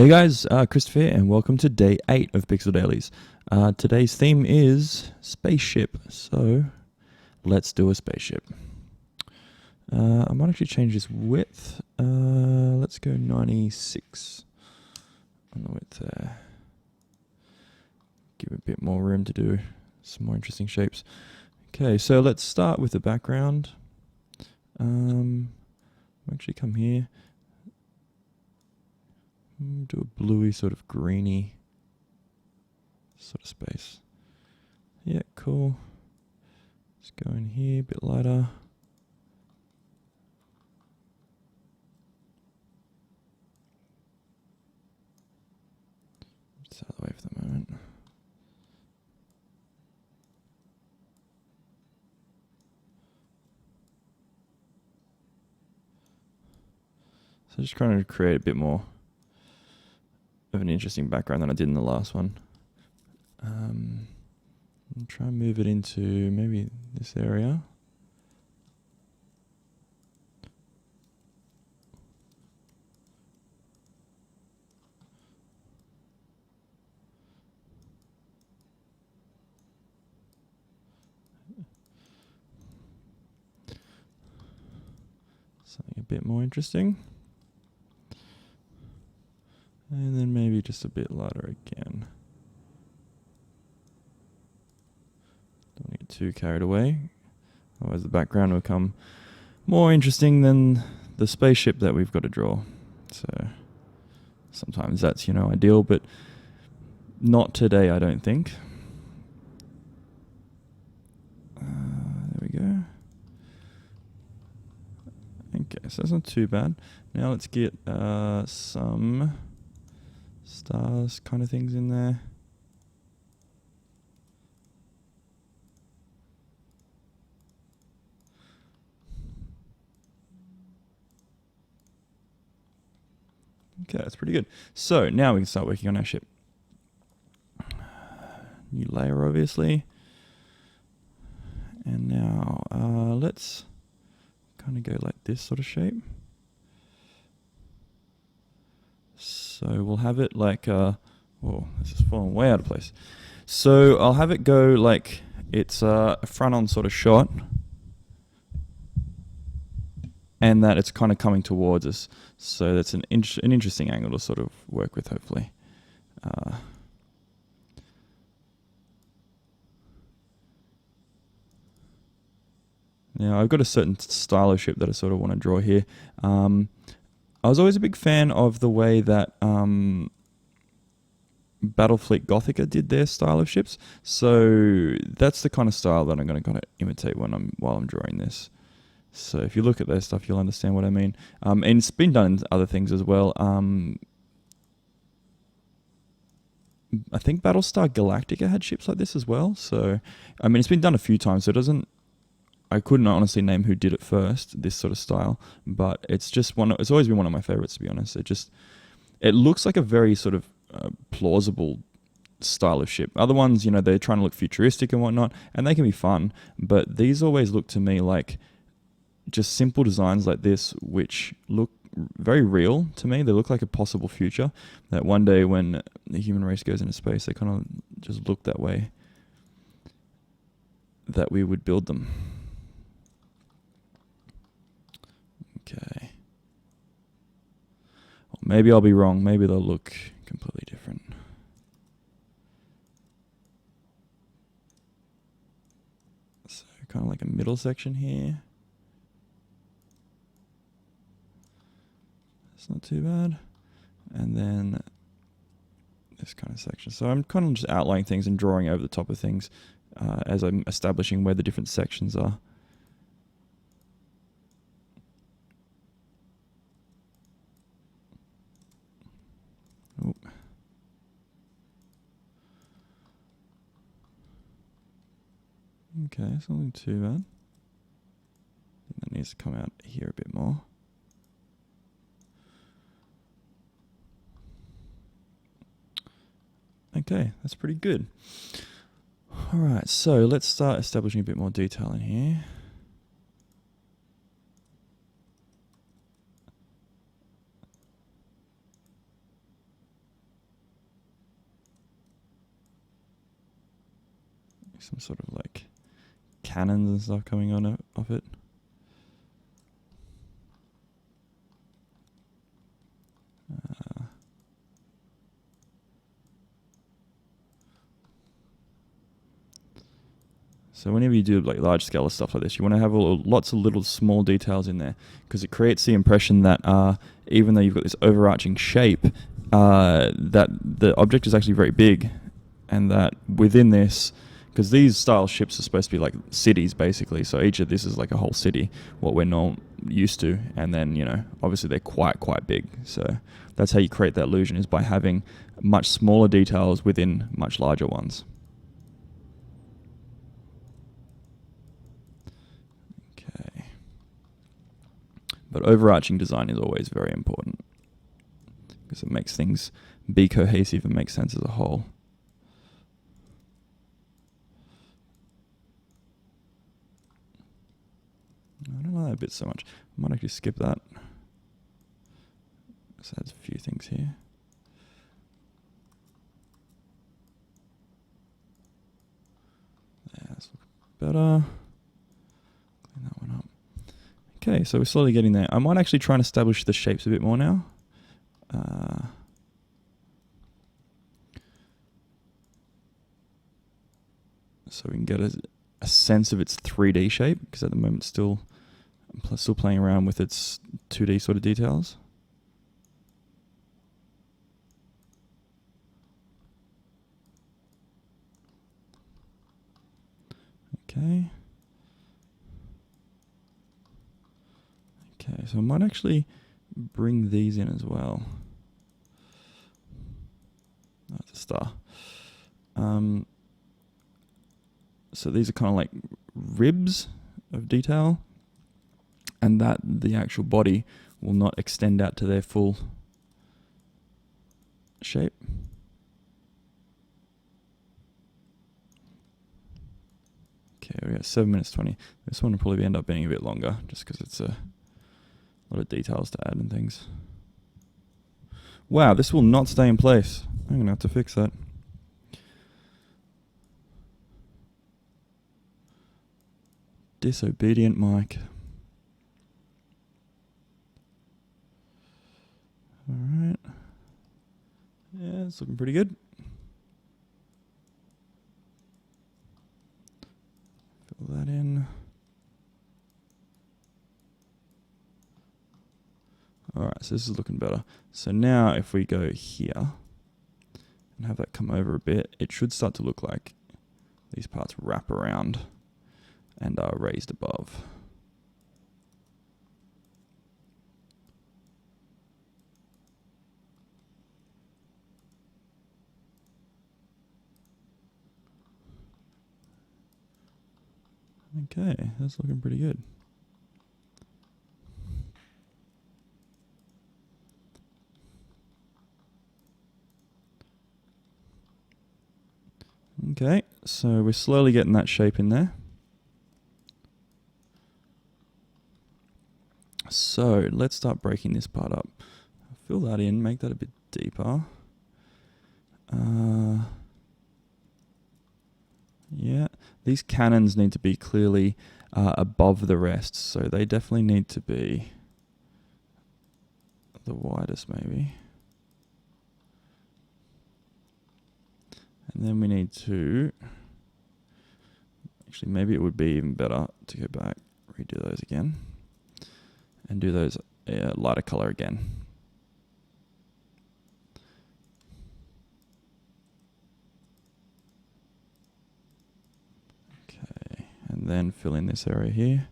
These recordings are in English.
Hey guys, Christopher here, and welcome to day 8 of Pyxel Dailies. Today's theme is Spaceship, so let's do a spaceship. I might actually change this width. Let's go 96 on the width there. Give a bit more room to do some more interesting shapes. Okay, so let's start with the background. Actually come here. Do a bluey sort of greeny sort of space. Yeah, cool. Let's go in here, a bit lighter. Just out of the way for the moment. So just trying to create a bit more of an interesting background than I did in the last one. I'll try and move it into maybe this area. Something a bit more interesting. And then maybe just a bit lighter again. Don't get too carried away. Otherwise the background will become more interesting than the spaceship that we've got to draw. So sometimes that's, ideal, but not today, I don't think. There we go. Okay, so that's not too bad. Now let's get some stars kind of things in there. Okay, that's pretty good. So now we can start working on our ship. New layer, obviously. And now let's kind of go like this sort of shape. So we'll have it like, whoa, this is falling way out of place. So I'll have it go like it's a front-on sort of shot, and that it's kind of coming towards us. So that's an interesting angle to sort of work with, hopefully. Now I've got a certain style of ship that I sort of want to draw here. I was always a big fan of the way that Battlefleet Gothica did their style of ships. So that's the kind of style that I'm going to kind of imitate while I'm drawing this. So if you look at their stuff, you'll understand what I mean. And it's been done in other things as well. I think Battlestar Galactica had ships like this as well. So, I mean, it's been done a few times, so I couldn't honestly name who did it first, this sort of style, but it's just it's always been one of my favorites, to be honest. It looks like a very sort of plausible style of ship. Other ones, they're trying to look futuristic and whatnot, and they can be fun, but these always look to me like just simple designs like this, which look very real to me. They look like a possible future, that one day when the human race goes into space, they kind of just look that way, that we would build them. Okay. Well, maybe I'll be wrong. Maybe they'll look completely different. So kind of like a middle section here. That's not too bad. And then this kind of section. So I'm kind of just outlining things and drawing over the top of things as I'm establishing where the different sections are. Oh. Okay, it's not too bad. I think that needs to come out here a bit more. Okay, that's pretty good. Alright, so let's start establishing a bit more detail in here. some sort of like cannons and stuff coming on off it. So whenever you do like large scale stuff like this, you want to have lots of little small details in there, because it creates the impression that even though you've got this overarching shape, that the object is actually very big, and that within this, because these style ships are supposed to be like cities basically, so each of this is like a whole city, what we're not used to, and then, you know, obviously they're quite big. So that's how you create that illusion, is by having much smaller details within much larger ones. Okay. But overarching design is always very important, because it makes things be cohesive and make sense as a whole. I don't know that bit so much. I might actually skip that. This adds a few things here. Yeah, that's looking better. Clean that one up. Okay, so we're slowly getting there. I might actually try and establish the shapes a bit more now. So we can get a sense of its 3D shape, because at the moment I'm still playing around with its 2D sort of details. Okay. Okay, so I might actually bring these in as well. That's a star. So these are kind of like ribs of detail, and that the actual body will not extend out to their full shape. Okay, we got 7 minutes 20. This one will probably end up being a bit longer, just because it's a lot of details to add and things. Wow, this will not stay in place. I'm going to have to fix that. Disobedient Mike. Alright. Yeah, it's looking pretty good. Fill that in. Alright, so this is looking better. So now if we go here and have that come over a bit, it should start to look like these parts wrap around and are raised above. Okay, that's looking pretty good. Okay, so we're slowly getting that shape in there. So let's start breaking this part up. Fill that in, make that a bit deeper. Yeah, these cannons need to be clearly above the rest, so they definitely need to be the widest maybe. And then we need to, actually maybe it would be even better to go back, redo those again, and do those lighter color again. Okay, and then fill in this area here.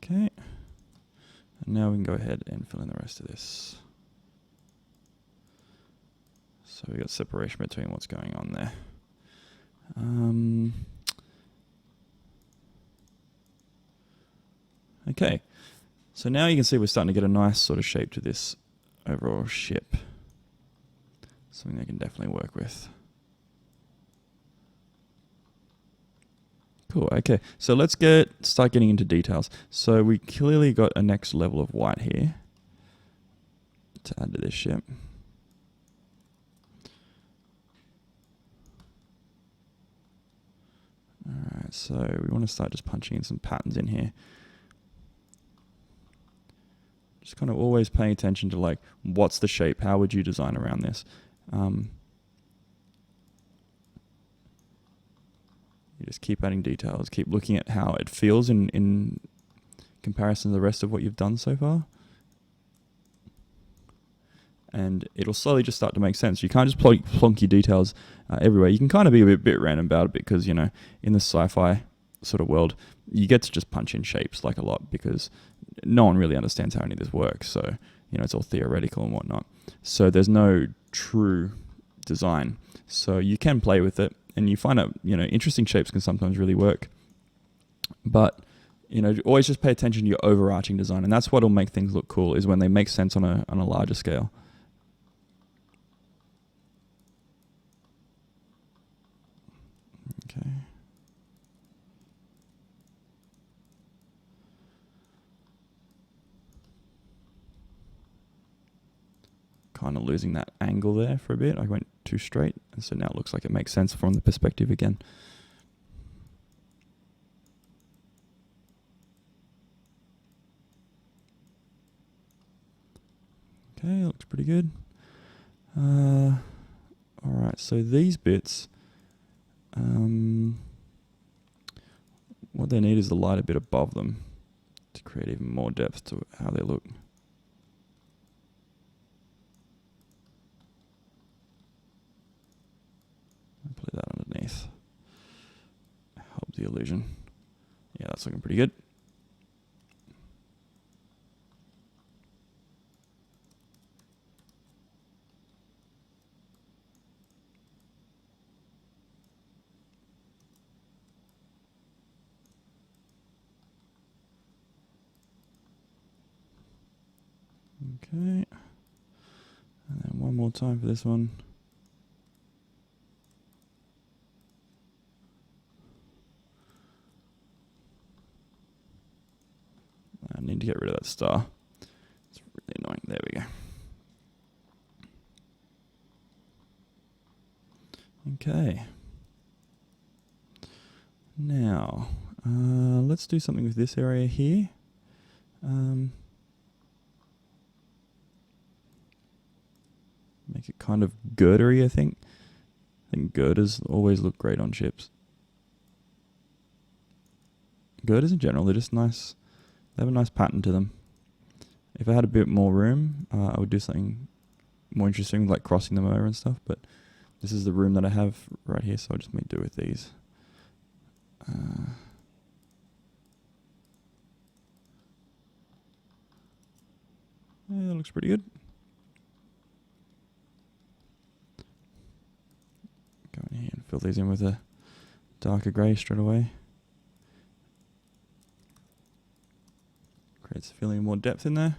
Okay, and now we can go ahead and fill in the rest of this. So we got separation between what's going on there. Okay, so now you can see we're starting to get a nice sort of shape to this overall ship. Something they can definitely work with. Cool. Okay, so let's start getting into details. So we clearly got a next level of white here to add to this ship. Alright, so we want to start just punching in some patterns in here. Just kind of always paying attention to like, what's the shape? How would you design around this? You just keep adding details, keep looking at how it feels in comparison to the rest of what you've done so far. And it'll slowly just start to make sense. You can't just plonk your details everywhere. You can kind of be a bit random about it because, you know, in the sci-fi sort of world, you get to just punch in shapes like a lot because no one really understands how any of this works. So, you know, it's all theoretical and whatnot. So there's no true design. So you can play with it and you find out, you know, interesting shapes can sometimes really work. But, you know, always just pay attention to your overarching design. And that's what will make things look cool, is when they make sense on a larger scale. Okay. Kind of losing that angle there for a bit. I went too straight, and so now it looks like it makes sense from the perspective again. Okay, looks pretty good. Alright, so these bits, what they need is the light a bit above them to create even more depth to how they look. Put that underneath. Help the illusion. Yeah, that's looking pretty good. Okay. And then one more time for this one. I need to get rid of that star. It's really annoying. There we go. Okay. Now, let's do something with this area here. Make it kind of girdery, I think. I think girders always look great on ships. Girders in general, they're just nice. They have a nice pattern to them. If I had a bit more room, I would do something more interesting, like crossing them over and stuff, but this is the room that I have right here, so I'll just make do with these. Yeah, that looks pretty good. Go in here and fill these in with a darker grey straight away. Creates a feeling of more depth in there.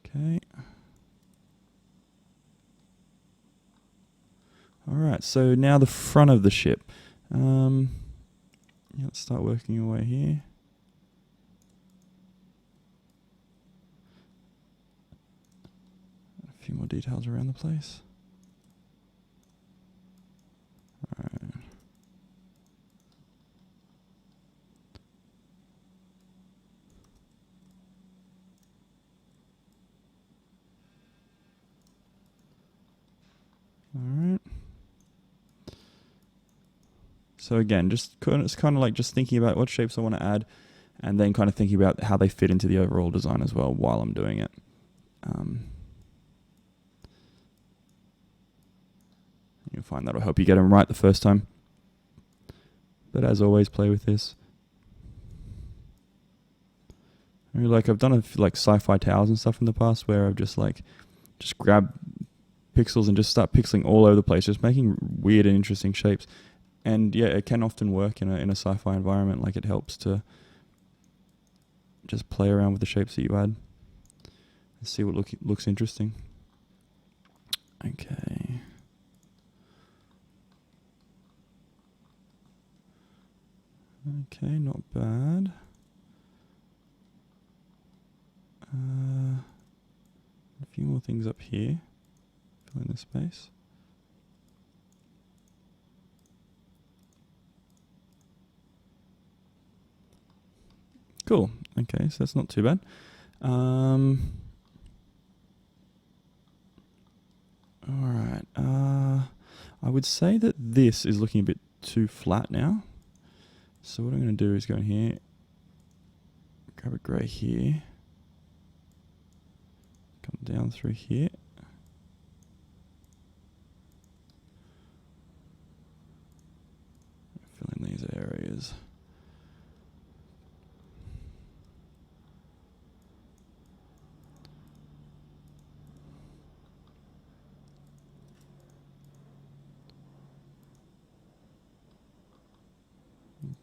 Okay. Alright, so now the front of the ship. Yeah, let's start working away here. A few more details around the place. Alright. Alright. So again, it's kind of like just thinking about what shapes I want to add, and then kind of thinking about how they fit into the overall design as well while I'm doing it. You'll find that'll help you get them right the first time. But as always, play with this. I mean, like I've done like sci-fi towers and stuff in the past where I've just grab pixels and just start pixeling all over the place, just making weird and interesting shapes. And yeah, it can often work in a sci-fi environment. Like it helps to just play around with the shapes that you add. Let's see what looks interesting. Okay. Okay, not bad. A few more things up here. Fill in the space. Cool. Okay, so that's not too bad. Alright. I would say that this is looking a bit too flat now. So what I'm going to do is go in here, grab a grey here, come down through here. Fill in these areas.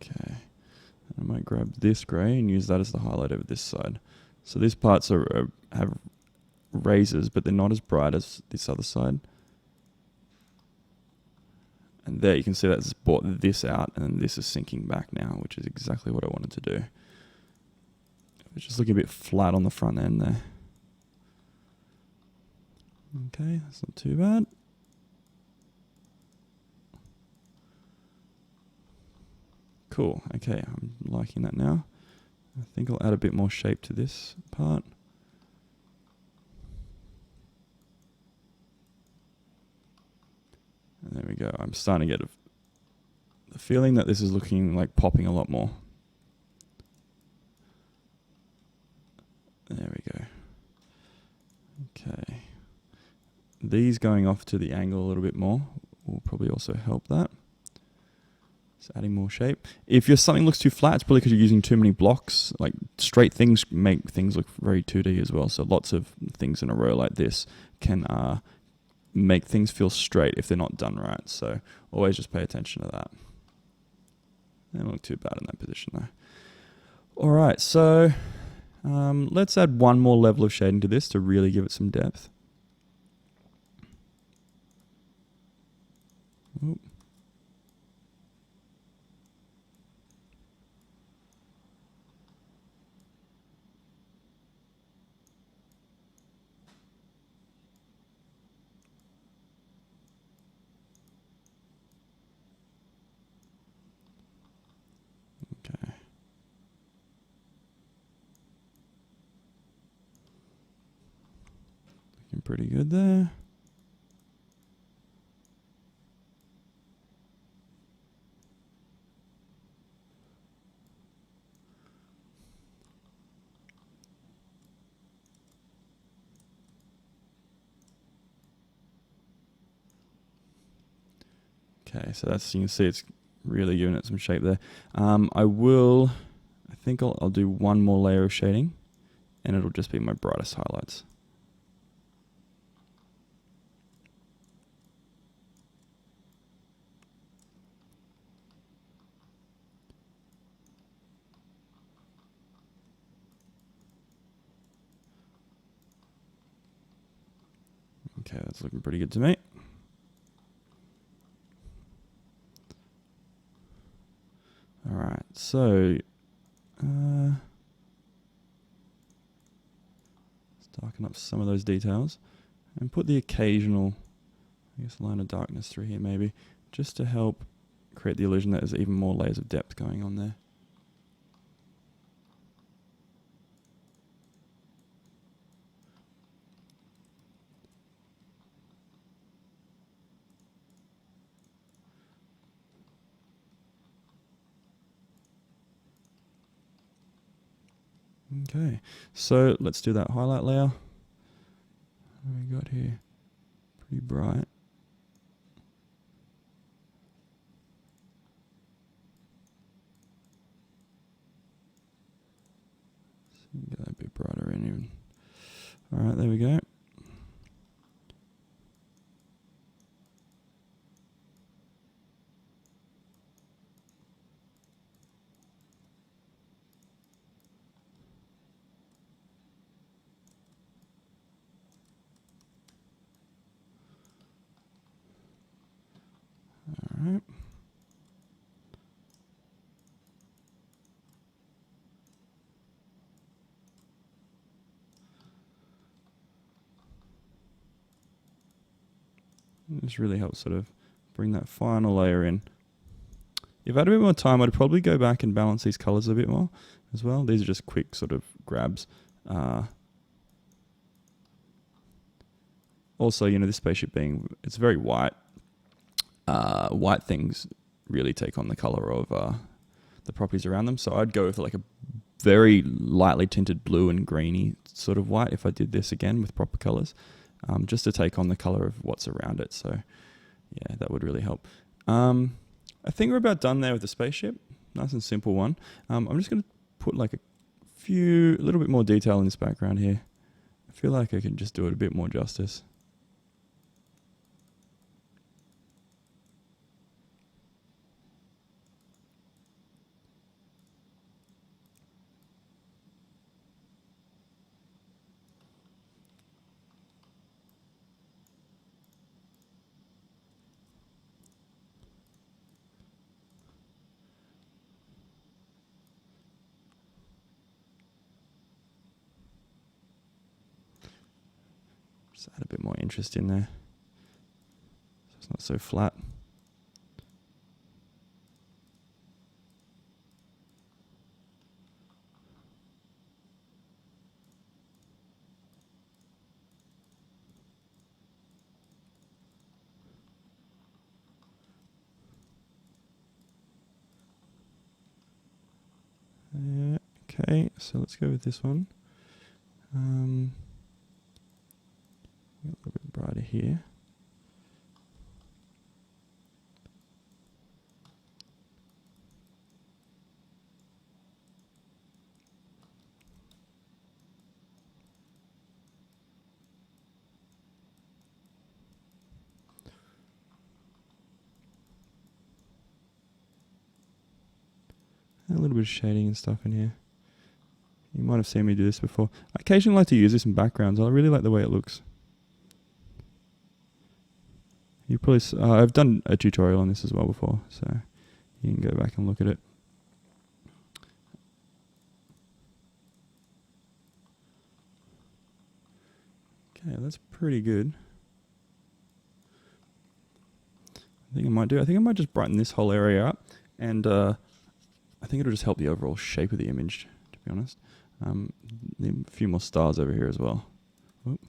Okay, I might grab this grey and use that as the highlight over this side. So these parts have razors, but they're not as bright as this other side. And there you can see that's brought this out, and then this is sinking back now, which is exactly what I wanted to do. It's just looking a bit flat on the front end there. Okay, that's not too bad. Cool, okay, I'm liking that now. I think I'll add a bit more shape to this part. And there we go. I'm starting to get the feeling that this is looking like popping a lot more. There we go. Okay. These going off to the angle a little bit more will probably also help that. Just adding more shape. If something looks too flat, it's probably because you're using too many blocks. Like straight things make things look very 2D as well. So lots of things in a row like this can make things feel straight if they're not done right. So always just pay attention to that. They don't look too bad in that position though. All right, so let's add one more level of shading to this to really give it some depth. Oop. Okay. Looking pretty good there. Okay, so that's, you can see it's really giving it some shape there. I think I'll do one more layer of shading, and it'll just be my brightest highlights. Okay, that's looking pretty good to me. All right, so let's darken up some of those details and put the occasional, I guess, line of darkness through here maybe, just to help create the illusion that there's even more layers of depth going on there. Okay, so let's do that highlight layer. What have we got here? Pretty bright. So get that a bit brighter in even. All right, there we go. This really helps sort of bring that final layer in. If I had a bit more time, I'd probably go back and balance these colors a bit more as well. These are just quick sort of grabs. Also, you know, this spaceship being, it's very white. White things really take on the color of the properties around them. So I'd go with like a very lightly tinted blue and greeny sort of white if I did this again with proper colors, just to take on the color of what's around it. So yeah, that would really help. I think we're about done there with the spaceship. Nice and simple one. I'm just going to put like a little bit more detail in this background here. I feel like I can just do it a bit more justice. Just add a bit more interest in there, so it's not so flat. Okay, so let's go with this one. A little bit brighter here. A little bit of shading and stuff in here. You might have seen me do this before. I occasionally like to use this in backgrounds. I really like the way it looks. You probably I've done a tutorial on this as well before, so you can go back and look at it. Okay, that's pretty good. I think I might just brighten this whole area up, and I think it'll just help the overall shape of the image, to be honest. Need a few more stars over here as well. Oop.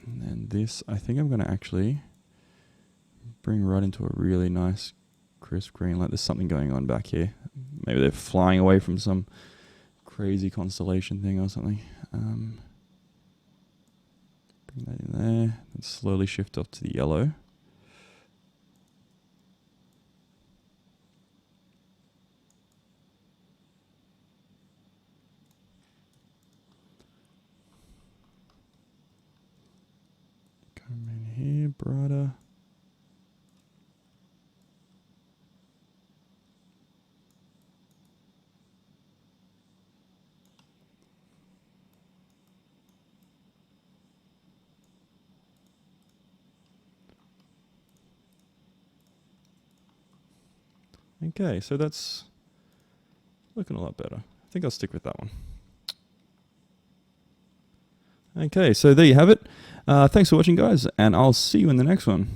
And then this, I think I'm going to actually bring right into a really nice crisp green, like there's something going on back here. Maybe they're flying away from some crazy constellation thing or something. Bring that in there, and slowly shift off to the yellow. Come in here, brighter. Okay, so that's looking a lot better. I think I'll stick with that one. Okay, so there you have it. Thanks for watching, guys, and I'll see you in the next one.